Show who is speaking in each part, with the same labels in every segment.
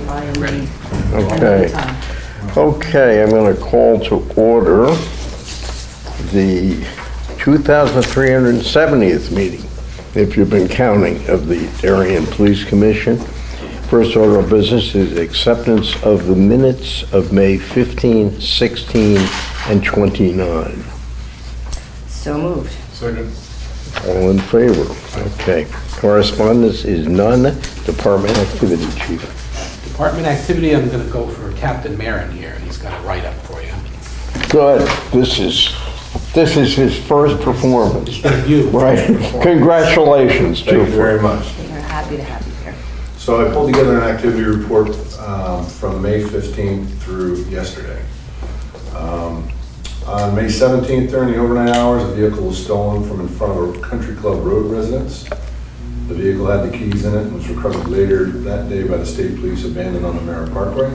Speaker 1: I am ready.
Speaker 2: Okay. Okay, I'm going to call to order the 2,370th meeting, if you've been counting, of the Darien Police Commission. First order of business is acceptance of the minutes of May 15, 16, and 29.
Speaker 1: So moved.
Speaker 3: Second.
Speaker 2: All in favor? Okay. Correspondence is none. Department activity, Chief.
Speaker 4: Department activity, I'm going to go for Captain Marin here. He's got a write-up for you.
Speaker 2: Good. This is his first performance.
Speaker 4: His debut.
Speaker 2: Right. Congratulations,
Speaker 3: Thank you
Speaker 2: Chief.
Speaker 3: very much.
Speaker 1: We're happy to have you here.
Speaker 3: So I pulled together an activity report from May 15th through yesterday. On May 17th, during the overnight hours, a vehicle was stolen from in front of a Country Club Road residence. The vehicle had the keys in it and was recovered later that day by the state police abandoned on the Merritt Parkway.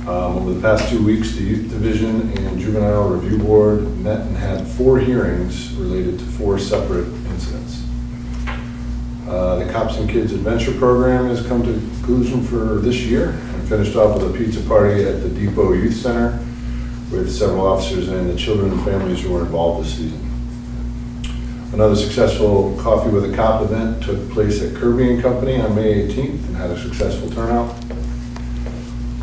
Speaker 3: Over the past 2 weeks, the Youth Division and Juvenile Review Board met and had 4 hearings related to 4 separate incidents. The Cops and Kids Adventure Program has come to conclusion for this year and finished off with a pizza party at the Depot Youth Center with several officers and the children and families who were involved this season. Another successful Coffee with a Cop event took place at Kirby and Company on May 18th and had a successful turnout.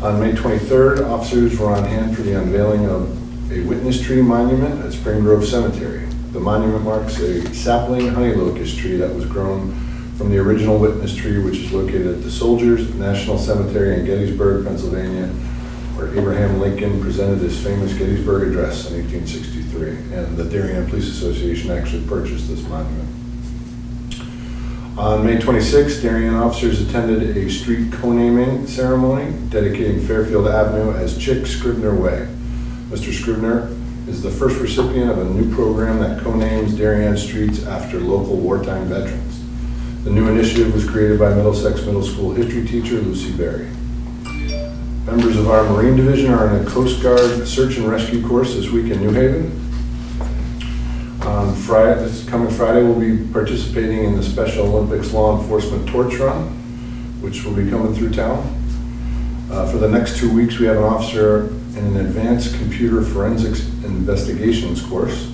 Speaker 3: On May 23rd, officers were on hand for the unveiling of a witness tree monument at Spring Grove Cemetery. The monument marks a sapling honey locust tree that was grown from the original witness tree, which is located at the Soldiers National Cemetery in Gettysburg, Pennsylvania, where Abraham Lincoln presented his famous Gettysburg Address in 1863, and the Darien Police Association actually purchased this monument. On May 26th, Darien officers attended a street co-naming ceremony dedicating Fairfield Avenue as Chick Scribner Way. Mr. Scribner is the first recipient of a new program that co-names Darien streets after local wartime veterans. The new initiative was created by Middlesex Middle School history teacher Lucy Berry. Members of our Marine Division are in a Coast Guard search and rescue course this week in New Haven. On Friday, this coming Friday, we'll be participating in the Special Olympics Law Enforcement Torch Run, which will be coming through town. For the next 2 weeks, we have an officer in an advanced computer forensics investigations course.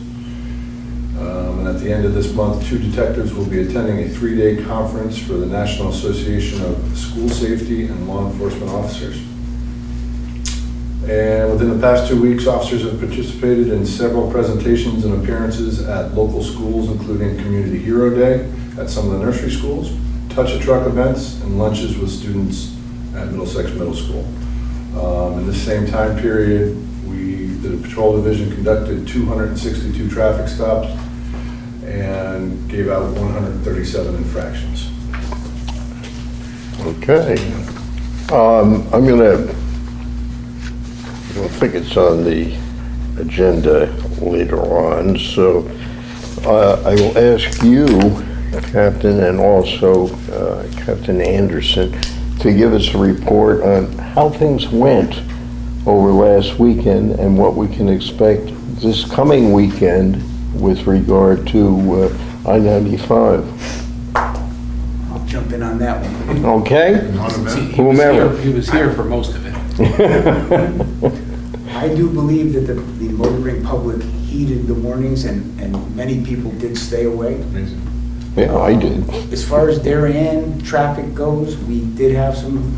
Speaker 3: And at the end of this month, 2 detectives will be attending a 3-day conference for the National Association of School Safety and Law Enforcement Officers. And within the past 2 weeks, officers have participated in several presentations and appearances at local schools, including Community Hero Day at some of the nursery schools, Touch a Truck events, and lunches with students at Middlesex Middle School. In the same time period, the Patrol Division conducted 262 traffic stops and gave out 137 infractions.
Speaker 2: Okay. I'm going to, I don't think it's on the agenda later on, so I will ask you, Captain, and also Captain Anderson, to give us a report on how things went over last weekend and what we can expect this coming weekend with regard to I-95.
Speaker 5: I'll jump in on that one.
Speaker 2: Okay? Whomever.
Speaker 4: He was here for most of it.
Speaker 5: I do believe that the motoring public heeded the warnings and many people did stay away.
Speaker 3: Amazing.
Speaker 2: Yeah, I did.
Speaker 5: As far as Darien traffic goes, we did have some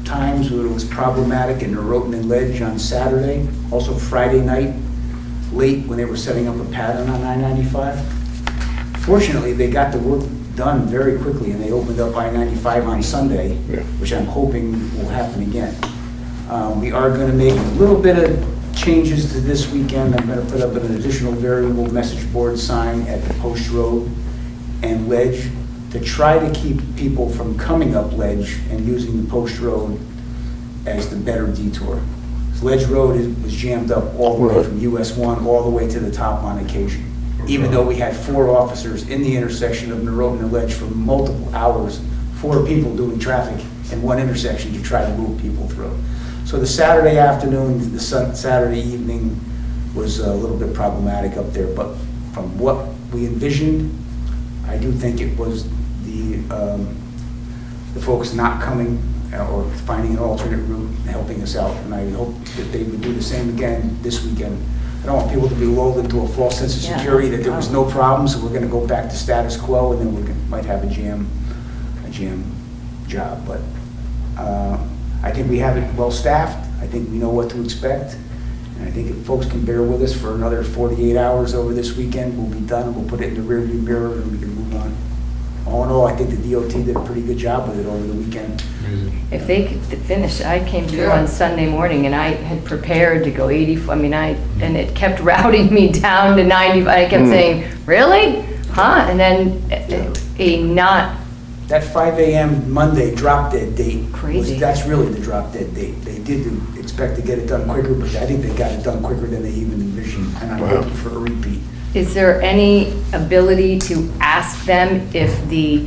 Speaker 5: times where it was problematic in Norotan and Ledge on Saturday. Also Friday night, late when they were setting up a pattern on I-95. Fortunately, they got the work done very quickly and they opened up I-95 on Sunday,
Speaker 2: Yeah.
Speaker 5: which I'm hoping will happen again. We are going to make a little bit of changes to this weekend. I'm going to put up an additional variable message board sign at the Post Road and Ledge to try to keep people from coming up Ledge and using the Post Road as the better detour. Ledge Road was jammed up all the way from US 1 all the way to the top on occasion. Even though we had 4 officers in the intersection of Norotan and Ledge for multiple hours, 4 people doing traffic in one intersection to try to move people through. So the Saturday afternoon, the Saturday evening was a little bit problematic up there, but from what we envisioned, I do think it was the folks not coming or finding an alternate route and helping us out. And I hope that they would do the same again this weekend. I don't want people to be lulled into a false sense of
Speaker 1: Yeah.
Speaker 5: security that there was no problem, so we're going to go back to status quo, and then we might have a jam job. But I think we have it well-staffed. I think we know what to expect. And I think if folks can bear with us for another 48 hours over this weekend, we'll be done, and we'll put it in the rearview mirror, and we can move on. All in all, I think the DOT did a pretty good job with it over the weekend.
Speaker 1: If they could finish, I came through
Speaker 5: Yeah.
Speaker 1: on Sunday morning and I had prepared to go 80, and it kept routing me down to 90. I kept saying, really? Huh? And then
Speaker 5: That 5 a.m. Monday drop dead date.
Speaker 1: Crazy.
Speaker 5: That's really the drop dead date. They did expect to get it done quicker, but I think they got it done quicker than they even envisioned, and I'm
Speaker 2: Wow.
Speaker 5: hoping for a repeat.
Speaker 1: Is there any ability to ask them if the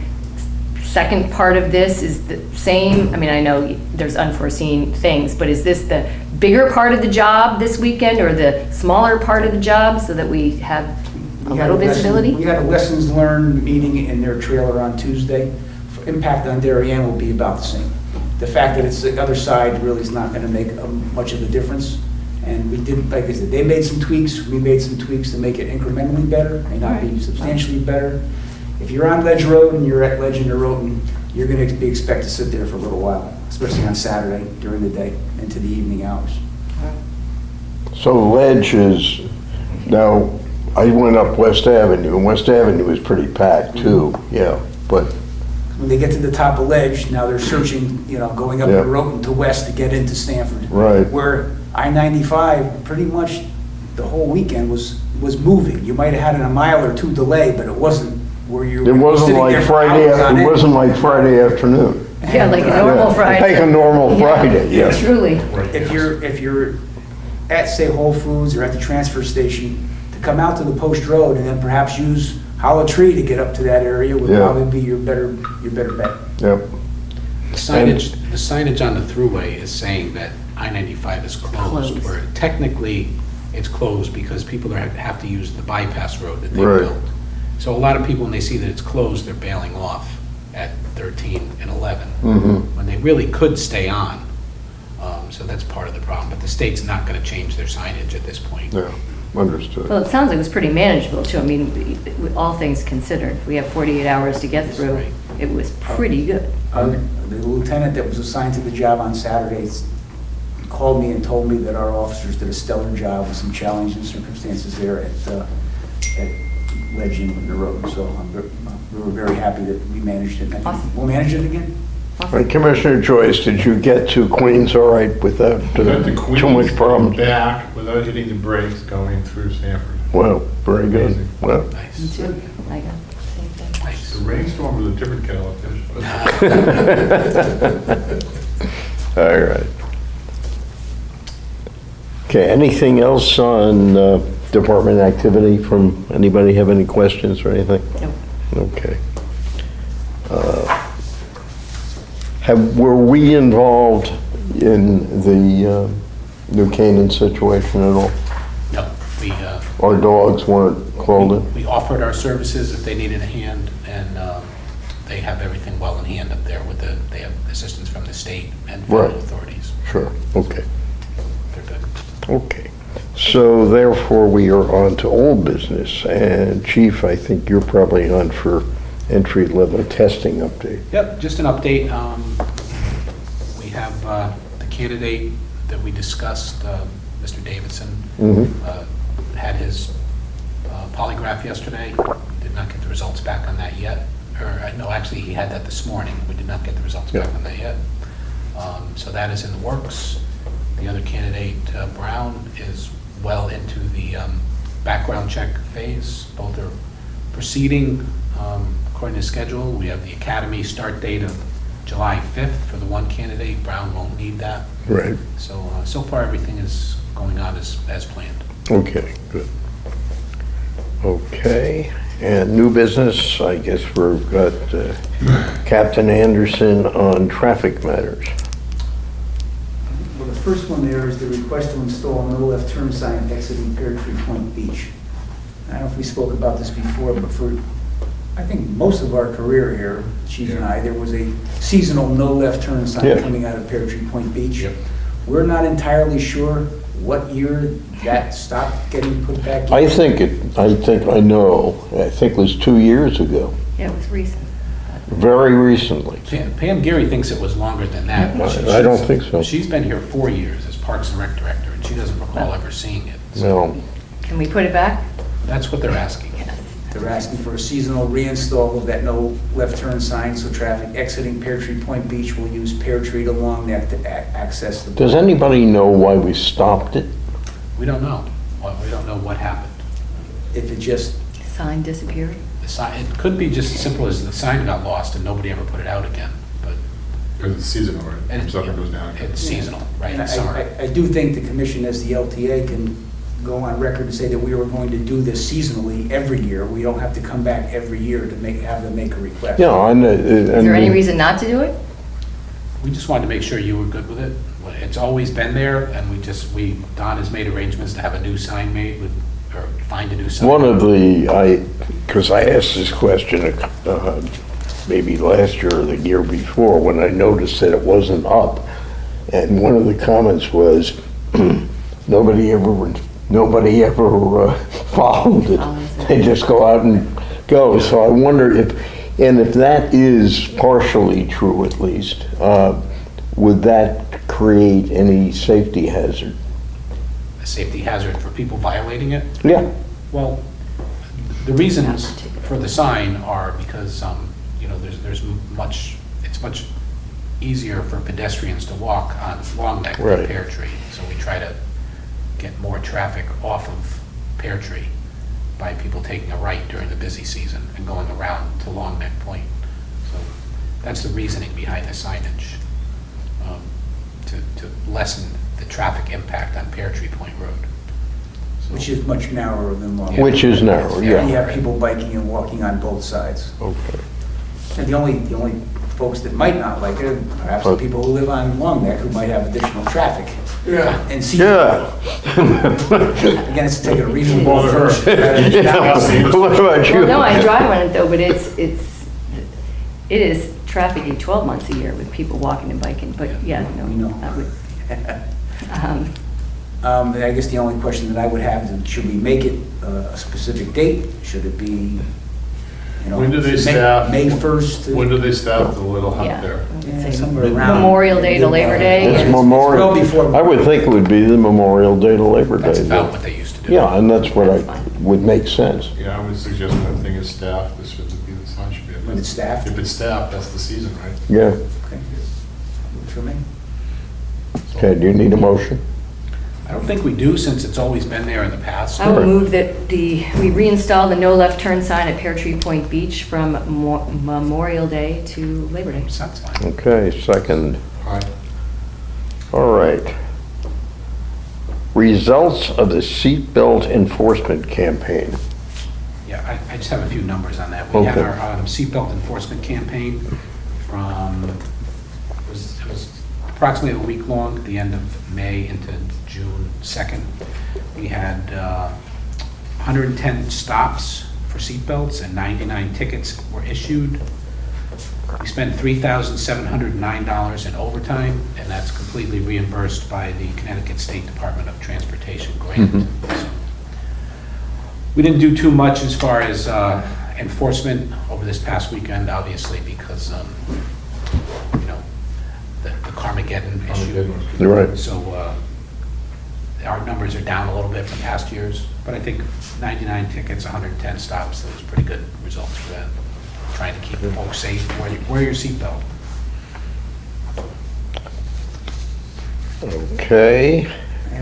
Speaker 1: second part of this is the same? I mean, I know there's unforeseen things, but is this the bigger part of the job this weekend or the smaller part of the job so that we have a
Speaker 5: We had
Speaker 1: little
Speaker 5: lesson-
Speaker 1: visibility?
Speaker 5: We had a lessons learned meeting in their trailer on Tuesday. Impact on Darien will be about the same. The fact that it's the other side really is not going to make much of a difference. And we did, like I said, they made some tweaks, we made some tweaks to make it incrementally better, may not be
Speaker 1: Right.
Speaker 5: substantially better. If you're on Ledge Road and you're at Legend or Roten, you're going to be expected to sit there for a little while, especially on Saturday during the day into the evening hours.
Speaker 2: So Ledge is, now, I went up West Avenue, and West Avenue is pretty packed too, yeah, but,
Speaker 5: When they get to the top of Ledge, now they're searching, going up
Speaker 2: Yeah.
Speaker 5: the road to west to get into Stanford.
Speaker 2: Right.
Speaker 5: Where I-95, pretty much the whole weekend was moving. You might have had a mile or two delay, but it wasn't where you
Speaker 2: it
Speaker 5: were
Speaker 2: wasn't
Speaker 5: sitting there
Speaker 2: like
Speaker 5: for
Speaker 2: Friday,
Speaker 5: hours on
Speaker 2: it
Speaker 5: end.
Speaker 2: wasn't like Friday afternoon.
Speaker 1: Yeah, like a normal
Speaker 2: Yeah.
Speaker 1: Friday.
Speaker 2: Like a normal Friday, yeah.
Speaker 1: Truly.
Speaker 5: If you're at, say, Whole Foods or at the transfer station, to come out to the Post Road and then perhaps use Hollow Tree to get up to that area would
Speaker 2: Yeah.
Speaker 5: probably be your better bet.
Speaker 2: Yep,
Speaker 4: The signage on the thruway is saying that I-95 is closed,
Speaker 1: Closed.
Speaker 4: where technically it's closed because people have to use the bypass road that they
Speaker 2: Right.
Speaker 4: built. So a lot of people, when they see that it's closed, they're bailing off at 13 and 11, when they really could stay on. So that's part of the problem, but the state's not going to change their signage at this point.
Speaker 2: yeah, understood.
Speaker 1: Well, it sounds like it was pretty manageable too. I mean, all things considered, we have 48 hours to get through.
Speaker 4: Right.
Speaker 1: It was pretty good.
Speaker 5: The lieutenant that was assigned to the job on Saturdays called me and told me that our officers did a stellar job with some challenging circumstances there at Legend and the road. So we were very happy that we managed it. I think
Speaker 1: Awesome.
Speaker 5: we'll manage it again.
Speaker 2: All right, Commissioner Joyce, did you get to Queens all right without
Speaker 6: Got the
Speaker 2: too
Speaker 6: Queens
Speaker 2: much problems?
Speaker 6: back without hitting the brakes going through Sanford.
Speaker 2: Well, very good.
Speaker 6: Amazing.
Speaker 2: Well,
Speaker 4: Nice.
Speaker 1: I got the same thing.
Speaker 4: Nice.
Speaker 6: The rainstorm was a different kettle of fish.
Speaker 2: all right. Okay, anything else on department activity from, anybody have any questions or anything?
Speaker 1: Nope.
Speaker 2: Okay. Were we involved in the New Canaan situation at all?
Speaker 4: No,
Speaker 2: Our dogs weren't called in?
Speaker 4: we offered our services if they needed a hand, and they have everything well in hand up there they have assistance from the state and federal
Speaker 2: Right.
Speaker 4: authorities.
Speaker 2: Sure, okay.
Speaker 4: They're good.
Speaker 2: Okay. So therefore, we are on to old business. And Chief, I think you're probably on for entry-level testing update.
Speaker 4: Yep, just an update. We have the candidate that we discussed, Mr. Davidson, had his polygraph yesterday. We did not get the results back on that yet. No, actually, he had that this morning. We did not get the results back
Speaker 2: Yeah.
Speaker 4: on that yet. So that is in the works. The other candidate, Brown, is well into the background check phase. Both are proceeding according to schedule. We have the academy start date of July 5th for the one candidate. Brown won't need that.
Speaker 2: Right.
Speaker 4: So far, everything is going on as planned.
Speaker 2: Okay, good. Okay, and new business, I guess we've got Captain Anderson on traffic matters.
Speaker 5: Well, the first one there is the request to install a no left turn sign exiting Pear Tree Point Beach. I don't know if we spoke about this before, but for I think most of our career here, Chief and I, there was a seasonal no left turn sign
Speaker 2: Yeah.
Speaker 5: coming out of Pear Tree Point Beach.
Speaker 4: Yep.
Speaker 5: We're not entirely sure what year that stopped getting put back in.
Speaker 2: I think I know, I think it was 2 years ago,
Speaker 1: Yeah, it was recent.
Speaker 2: very recently.
Speaker 4: Pam Geary thinks it was longer than that.
Speaker 2: I don't think so.
Speaker 4: She's been here 4 years as Parks and Rec Director, and she doesn't recall ever seeing it. So
Speaker 2: No,
Speaker 1: Can we put it back?
Speaker 4: that's what they're asking.
Speaker 5: They're asking for a seasonal reinstall of that no left turn sign, so traffic exiting Pear Tree Point Beach will use Pear Tree to Long Neck to access the.
Speaker 2: does anybody know why we stopped it?
Speaker 4: We don't know. Well, we don't know what happened.
Speaker 5: If it just,
Speaker 1: Sign disappeared?
Speaker 4: The sign, it could be just as simple as the sign got lost and nobody ever put it out again, but
Speaker 6: Because it's seasonal, right?
Speaker 4: And
Speaker 6: Stuff that goes down.
Speaker 4: it's seasonal, right,
Speaker 5: and
Speaker 4: in summer.
Speaker 5: I do think the commission as the LTA can go on record and say that we were going to do this seasonally every year. We don't have to come back every year to have them make a request.
Speaker 2: Yeah, and.
Speaker 1: Is there any reason not to do it?
Speaker 4: We just wanted to make sure you were good with it. It's always been there, and Don has made arrangements to have a new sign made or find a new sign.
Speaker 2: One of because I asked this question maybe last year or the year before, when I noticed that it wasn't up. And one of the comments was, nobody ever followed it. They just go out and go. So I wonder if that is partially true at least, would that create any safety hazard?
Speaker 4: A safety hazard for people violating it.
Speaker 2: Yeah.
Speaker 4: Well, the reasons for the sign are because, it's much easier for pedestrians to walk on Long Neck than
Speaker 2: Right.
Speaker 4: Pear Tree. So we try to get more traffic off of Pear Tree by people taking a right during the busy season and going around to Long Neck Point. So that's the reasoning behind the signage, to lessen the traffic impact on Pear Tree Point Road. So-
Speaker 5: Which is much narrower than Long.
Speaker 4: Yeah.
Speaker 2: Which is narrow,
Speaker 5: You
Speaker 2: yeah.
Speaker 5: have people biking and walking on both sides.
Speaker 2: Okay.
Speaker 5: And the only folks that might not like it, are perhaps the people who live on Long Neck who might have additional traffic.
Speaker 6: Yeah.
Speaker 5: And see.
Speaker 2: Yeah.
Speaker 5: Again, it's taking a reasonable approach.
Speaker 2: What about
Speaker 1: Well,
Speaker 2: you?
Speaker 1: no, I drive on it though, but it is trafficy 12 months a year with people walking and biking, but yeah, no.
Speaker 5: We know.
Speaker 1: I would-
Speaker 5: I guess the only question that I would have is, should we make it a specific date? Should it be,
Speaker 6: When do they staff?
Speaker 5: May 1st?
Speaker 6: When do they staff the little
Speaker 1: Yeah.
Speaker 6: hut there?
Speaker 1: I would
Speaker 5: Yeah,
Speaker 1: say
Speaker 5: somewhere around.
Speaker 1: Memorial Day to Labor Day.
Speaker 2: It's
Speaker 5: Well
Speaker 2: Memorial,
Speaker 5: before-
Speaker 2: I would think it would be the Memorial Day to Labor Day.
Speaker 4: That's about what they used to do.
Speaker 2: Yeah, and that's what would make sense.
Speaker 6: Yeah, I would suggest that thing is staffed, this should be, the sign should be.
Speaker 5: When it's staffed?
Speaker 6: If it's staffed, that's the season, right?
Speaker 2: Yeah.
Speaker 5: Okay. Works for me.
Speaker 2: Okay, do you need a motion?
Speaker 4: I don't think we do, since it's always been there in the past.
Speaker 1: I will move that we reinstall the no left turn sign at Pear Tree Point Beach from Memorial Day to Labor Day.
Speaker 4: Sounds fine.
Speaker 2: Okay, second.
Speaker 6: Aye.
Speaker 2: All right. Results of the seatbelt enforcement campaign.
Speaker 4: Yeah, I just have a few numbers on that. We had
Speaker 2: Okay.
Speaker 4: our seatbelt enforcement campaign from, it was approximately a week long, at the end of May into June 2nd. We had 110 stops for seatbelts and 99 tickets were issued. We spent $3,709 in overtime, and that's completely reimbursed by the Connecticut State Department of Transportation grant. So, we didn't do too much as far as enforcement over this past weekend, obviously, because, the Carmageddon issue.
Speaker 2: You're right.
Speaker 4: So our numbers are down a little bit from past years, but I think 99 tickets, 110 stops, that was pretty good results for that. Trying to keep folks safe, wear your seatbelt.
Speaker 2: Okay,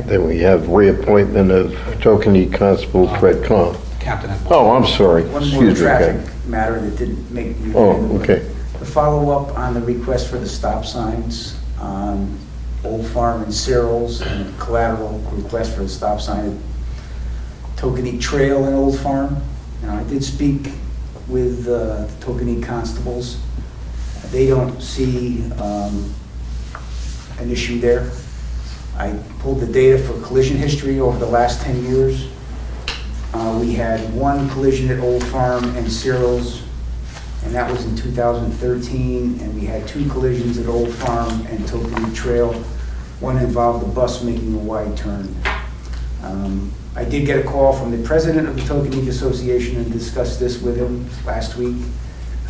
Speaker 2: then we have reappointment of Tokenie Constable Fred Kahn.
Speaker 4: Captain at
Speaker 2: Oh, I'm sorry,
Speaker 5: One more
Speaker 2: excuse me.
Speaker 5: traffic
Speaker 2: Ken.
Speaker 5: matter that didn't make you.
Speaker 2: Oh, okay.
Speaker 5: The follow-up on the request for the stop signs on Old Farm and Cyril's, and the collateral request for the stop sign at Tokenie Trail in Old Farm. Now, I did speak with the Tokenie constables. They don't see an issue there. I pulled the data for collision history over the last 10 years. We had one collision at Old Farm and Cyril's and that was in 2013, and we had 2 collisions at Old Farm and Tokenie Trail. One involved a bus making a wide turn. I did get a call from the president of the Tokenie Association and discussed this with him last week.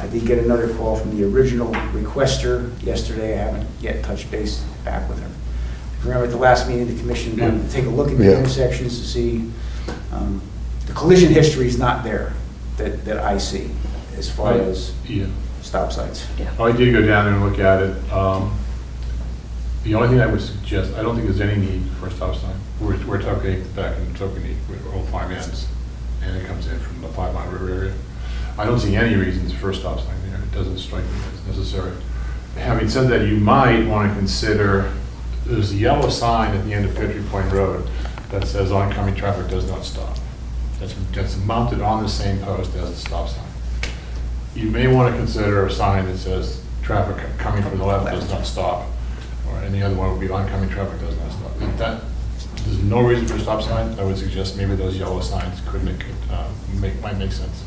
Speaker 5: I did get another call from the original requester yesterday. I haven't yet touched base back with her. Remember at the last meeting, the commission wanted to take a look at the
Speaker 2: Yeah.
Speaker 5: intersections to see, the collision history is not there that I see as far as
Speaker 6: Yeah.
Speaker 5: stop signs.
Speaker 6: I did go down there and look at it. The only thing I would suggest, I don't think there's any need for a stop sign. We're talking back in Tokenie, where Old Farm ends, and it comes in from the 5 Mile River area. I don't see any reasons for a stop sign there. It doesn't strike me as necessary. Having said that, you might want to consider, there's a yellow sign at the end of Petrie Point Road that says oncoming traffic does not stop. That's mounted on the same post as the stop sign. You may want to consider a sign that says traffic coming from the left does not stop, or any other one would be oncoming traffic does not stop. If there's no reason for a stop sign, I would suggest maybe those yellow signs could might make sense.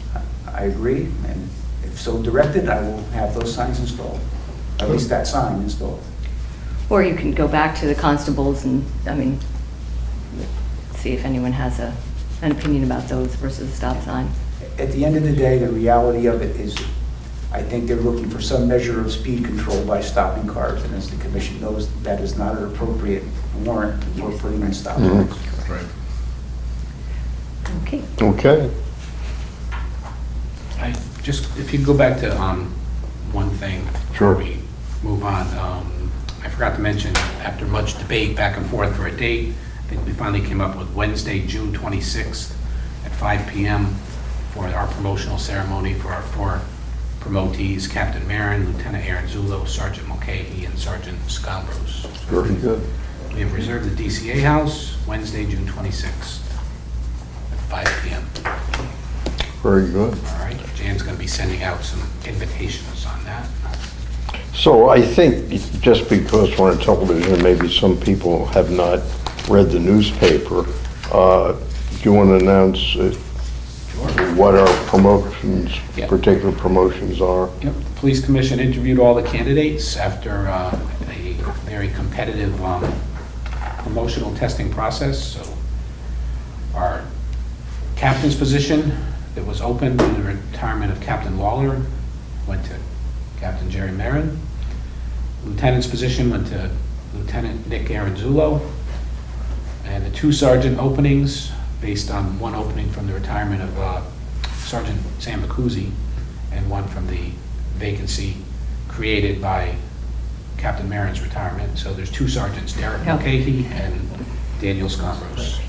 Speaker 5: I agree, and if so directed, I will have those signs installed, at least that sign installed.
Speaker 1: Or you can go back to the constables and, I mean, see if anyone has an opinion about those versus a stop sign.
Speaker 5: At the end of the day, the reality of it is, I think they're looking for some measure of speed control by stopping cars, and as the commission knows, that is not an appropriate warrant for putting in stop signs.
Speaker 6: Right.
Speaker 1: Okay.
Speaker 2: Okay.
Speaker 4: If you go back to one thing
Speaker 2: Sure.
Speaker 4: before we move on, I forgot to mention, after much debate back and forth for a date, I think we finally came up with Wednesday, June 26th at 5 PM for our promotional ceremony for our 4 promotees, Captain Marin, Lieutenant Aaron Zullo, Sergeant Mulcahy, and Sergeant Scalbros.
Speaker 2: Very good.
Speaker 4: We have reserved the DCA House, Wednesday, June 26th at 5 PM.
Speaker 2: Very good.
Speaker 4: All right, Jan's going to be sending out some invitations on that.
Speaker 2: So I think just because we're on television, maybe some people have not read the newspaper. Do you want to announce what our promotions,
Speaker 4: Yeah.
Speaker 2: particular promotions are?
Speaker 4: Yep, the Police Commission interviewed all the candidates after a very competitive promotional testing process. So our captain's position that was open in the retirement of Captain Lawler went to Captain Jerry Marin. Lieutenant's position went to Lieutenant Nick Aranzulo. And the 2 sergeant openings, based on 1 opening from the retirement of Sergeant Sam Bacuzzi and 1 from the vacancy created by Captain Marin's retirement. So there's 2 sergeants, Derek
Speaker 1: Yeah.
Speaker 4: Mulcahy and Daniel Scarborough. Did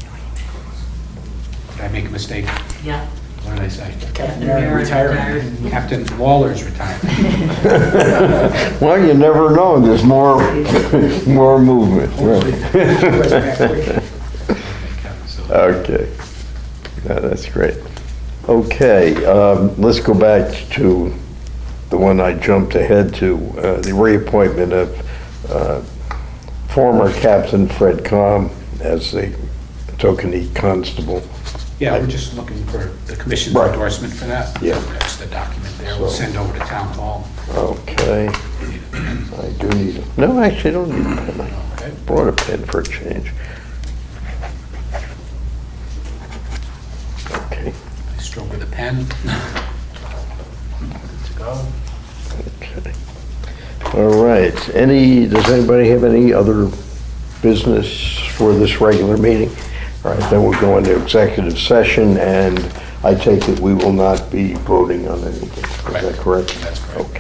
Speaker 4: I make a mistake?
Speaker 7: Yeah.
Speaker 4: What did I say?
Speaker 5: Captain Marin retired.
Speaker 4: Captain Lawler's retirement.
Speaker 2: Well, you never know, there's more movement.
Speaker 4: So,
Speaker 2: Okay, yeah, that's great. Okay, let's go back to the one I jumped ahead to, the reappointment of former Captain Fred Comm as the Tokenie Constable.
Speaker 4: Yeah, we're just looking for the commission's
Speaker 2: Right.
Speaker 4: endorsement for that.
Speaker 2: Yeah.
Speaker 4: That's the document there. We'll
Speaker 2: So-
Speaker 4: send over to town hall.
Speaker 2: Okay, I do need, no, actually I don't need a pen.
Speaker 4: Okay.
Speaker 2: I brought a pen for a change. Okay,
Speaker 4: I stroke with a pen. Good to go.
Speaker 2: okay. All right, does anybody have any other business for this regular meeting? All right, then we'll go into executive session, and I take it we will not be voting on anything. Is that correct?
Speaker 4: That's correct.